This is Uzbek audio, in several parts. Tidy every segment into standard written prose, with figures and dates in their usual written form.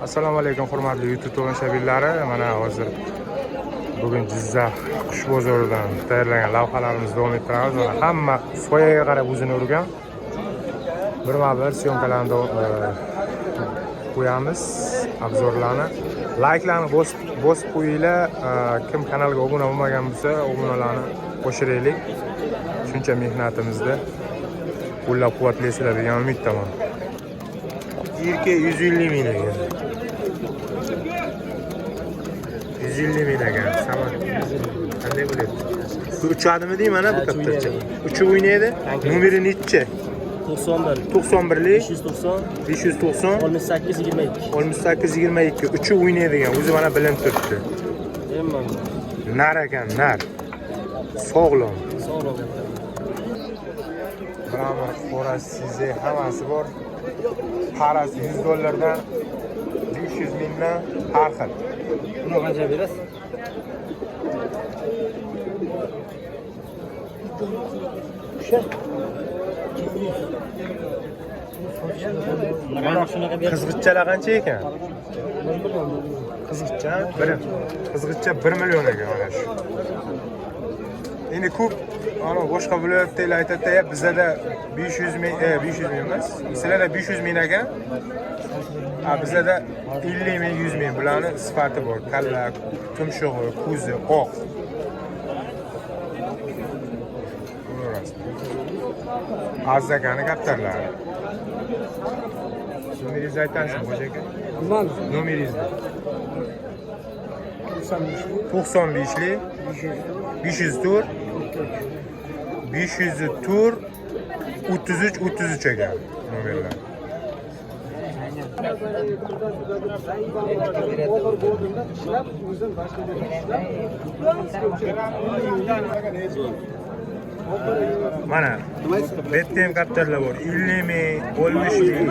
Assalomu alaykum hurmatli YouTube tomoshabinlari. Mana hozir bugun Jizzax qush bozoridan tayyorlangan lavhalarimizni davom ettiramiz. Mana hamma soyaga qarab o'zini urgan. Birma-bir syomkalarni qo'yamiz, obzorlarni. Like'larni bosib qo'yinglar. Kim kanalga obuna bo'lmagan bo'lsa, obunalarni qo'shiraylik. Shuncha mehnatimizda qo'llab-quvvatlaysizlar degan umiddaman. Erkak 150 ming ekan. 150 ming ekan. Samon. Qanday bo'ladi? Bu uchadimi deyman mana bu kattacha. Uchi o'ynaydi. Nomeri nechi? 91. 91lik 590. 590 68 22. 68 22. Uchi o'ynaydigan. O'zi mana bilinib turibdi. Deyman. Nar ekan, nar. Sog'lom. Sog'lom. Biramir qorasi, sizi hammasi bor. Parasi $100 500 mingdan har xil. Buni qancha berasiz? Mana shunaqa ber. Qizg'ichalar qancha ekan? Qizg'icha 1 million ekan mana shu. Endi ko'p ana boshqa viloyatdagilar aytadi-da, bizda 500 ming, 500 ming emas. Sizlarda 500 ming ekan. Bizda 50 ming, 100 ming bularni sifati bor. Kalla, tumshug'i, ko'zi, oq. Azzakani kaptarlari. Nomeringizni aytasiz, xo'ja aka? Mana Nomeringizni. 95lik 504 504 33 ekan nomerlar. Mana bu yerda ham kaptarlar bor. 50 ming, 60 ming.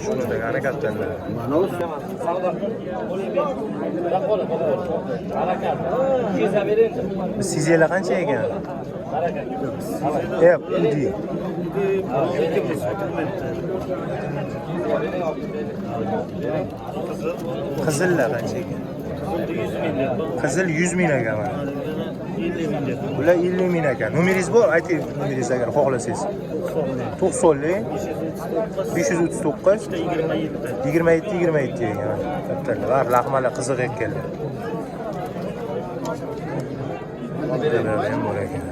Şunu da harekatlarlar. Siz yela qancha ekan? Udi. Qizillar qancha ekan? Qizil 100 ming ekan mana. Bular 50 ming ekan. Nomeringiz bor? Ayting nomeringizni agar xohlasangiz. 90lik 539 27 ekan. Kattalar, laqmalar qiziq ekanlar. Bular ham bor ekan.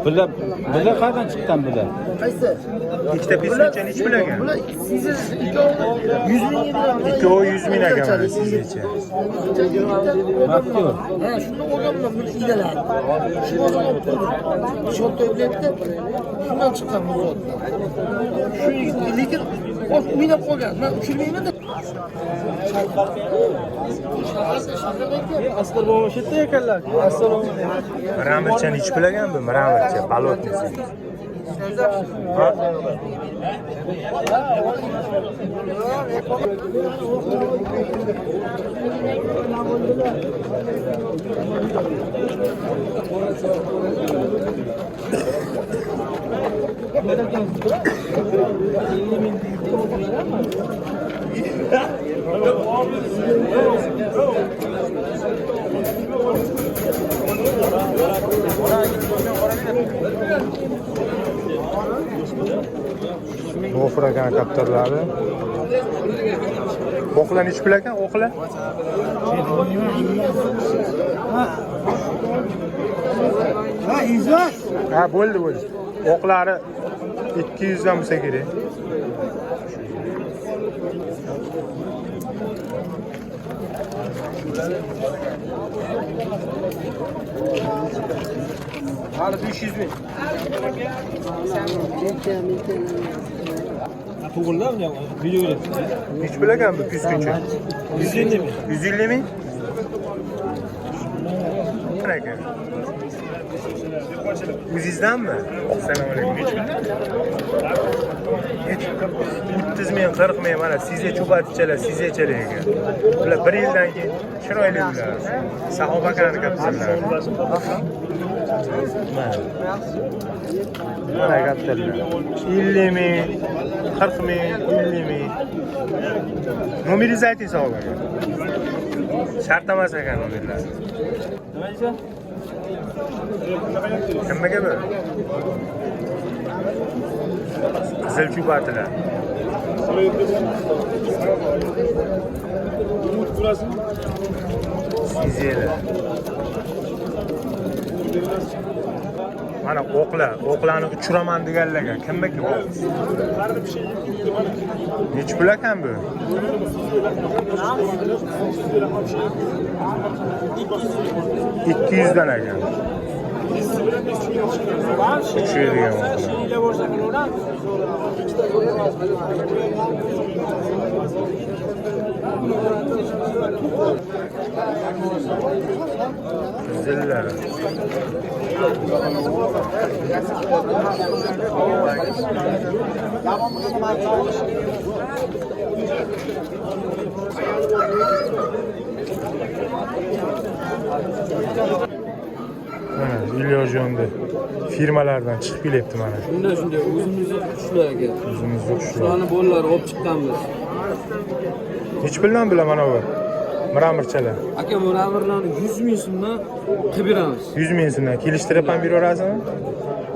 Bular qayerdan chiqqan bular? Qaysi? Ikkita pesoncha nech pul ekan? Bular siz ikkovi 100 ming ekan. Ikkovi 100 ming ekan mana sizgacha. Maxfiy. Ha, shunda olganman buni idalarni. Shu bozorga olib turdim. Shotda o'ylayapti. Shundan chiqqan bu zotdan. Shu lekin o'ynab qolgan. Men tushirmayman-da. Askar bo'lib shetda ekanlar. Assalomu alaykum. Miramircha nech pul ekan bu? Miramircha balotnisi. Ofragan kaptarlari. Oqlar nech pul ekan? Oqlar? Ha, izah. Ha, bo'ldi. Oqlari 200 dan bo'lsa kerak. Hali 500 ming. To'g'rilar mı? Videoda. Hiç bilagan bu püskünçü. 150 mi? 150 ming? Qanaqa? O'zingizdanmi? Assalomu alaykum. Hech 30 ming, 40 ming mana sizga cho'patichalar, sizgachalar ekan. Bular 1 yildan keyin chiroyli bular. Sahoba qanday kapitalar. Mana kapitalar. 50 ming, 40 ming, 50 ming. Nomeringizni ayting sahobaga. Shart emas ekan nomerlar. Nima deysan? Nimaga bu? Qizil cho'patilar. Sizlar. Mana o'qlarni uchiraman deganlarga kimniki bu? Nech pul ekan bu? 200 dan ekan. Uçuyor Ziller. İlyojonda firmalardan chiqib kelyapti mana. Shunday o'zimizni qushlar aka. O'zimizni qushlar. Shularni bolalari olib chiqqanmiz. Hech puldan bilan mana bu. Miramirchalar. Aka, bu miramirlarni 100 ming so'mdan qilib beramiz. 100 ming so'mdan kelishtirib ham beraverasizmi?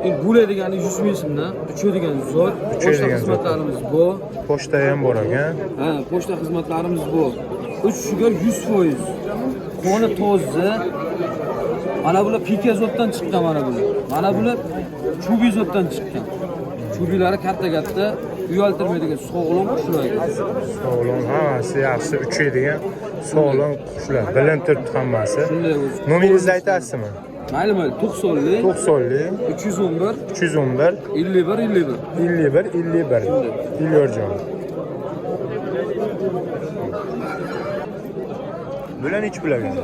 Endi bo'ladigani 100 ming so'mdan, uchadigan zot, pochta xizmatlarimiz bor. Pochta ham bor ekan. Ha, pochta xizmatlarimiz bor. Uchiga 100%. Qoni toza. Mana bular pikazotdan chiqqan mana bular. Mana bular chubizotdan chiqqan. Chubilari katta-katta, uyaltirmaydigan sog'lom qushlar. Sog'lom, hammasi yaxshi uchaydigan sog'lom qushlar. Bilinib turibdi hammasi. Shunday o'zi. Nomeringizni aytasizmi? Mayli, 90lik 90lik 311 311 51 51. 51 51. İlyorjon. Bular nechi bilagan?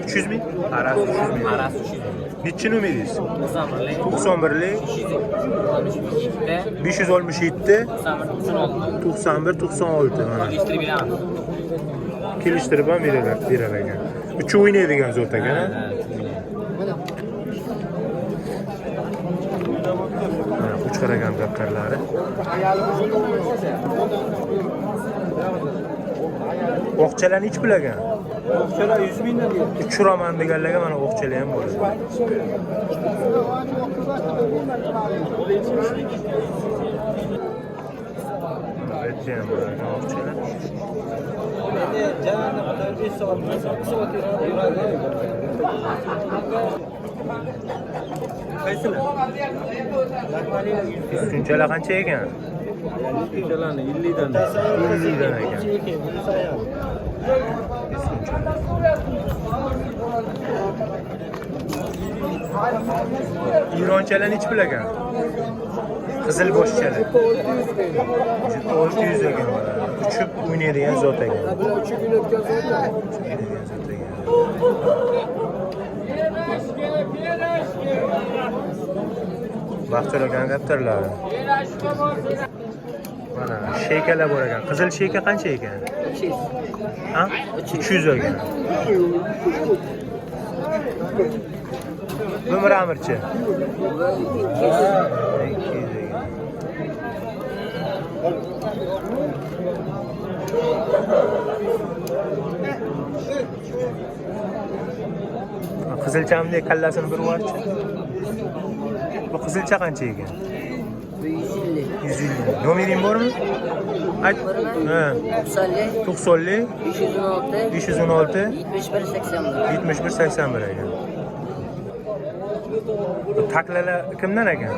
300 ming. Arasi 300 ming. Arasi 300 ming. Nechi nomeringiz? 91lik 567 91 96 mana. kelishtirib beramiz. Kelishtirib ham berar ekan. Uchi o'ynaydigan zot ekan. Uch qaragan daftarlari. O'qchalarni ich bilagan. O'qchalar 100 mingdan deyapti. Uchiraman deganlarga mana o'qchalar ham bor. Aytgan o'qchalar. Endi janarni 5 soat, 1 soat yuradi. Qaysilar? Shunchalar qancha ekan? O'qchalarni 50 dan. 50 dan ekan. İronchalar nechi pul ekan? Qizil boshchalar. 600 ekan. Uchib o'ynaydigan zot ekan. Uchib yuradigan zotlar. Baxtchilar kaptarlar. Mana sheykalar bor ekan. Qizil sheyka qancha ekan? 300. Ha? 300 ekan. Bu miramirchi. 200 ekan. Qizilchamdek kallasini bir varchi. Bu qizilcha qancha ekan? 150. 150. Nomering bormi? Ayt. Ha. 90lik 90lik 516 516 71 81. 71 81 ekan. Bu taklalar kimdan ekan?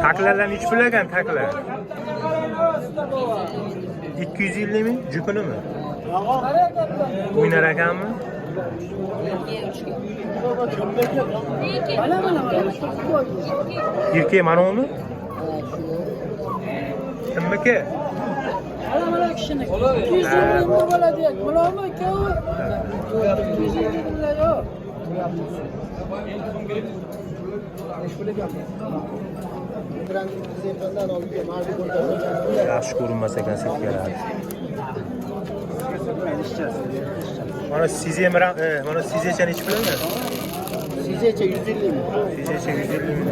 Taklalar nechi pul ekan takla? 250 mi? Jukunu mu? O'ynar ekanmi? Erkek mana uni? Kimniki? Mana kishini. 220 ming bo'ladi. Bularmi ikkovi? 220 minglar yo'q. Yaxshi ko'rinmas ekan setkalar. Mana mana sizecha nechi pulmi? Sizecha 150 ming. Sizecha 150 mi?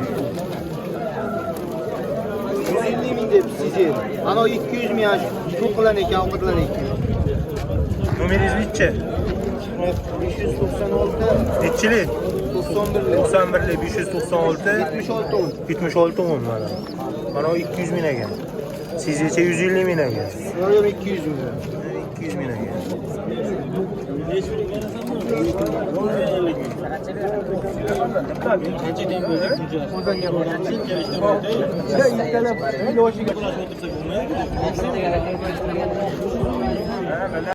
150 ming deb size. Ana 200 ming yosh to'qilan ekan, ovqatlan ekan. Nomeringiz nechi? 596 Nechilik? 91 91 596 76 10. 76 o'n mana. Mana 200 ming ekan. Sizecha 150 ming ekan. Yo'q 200 ming. 200 ming ekan. O'zanga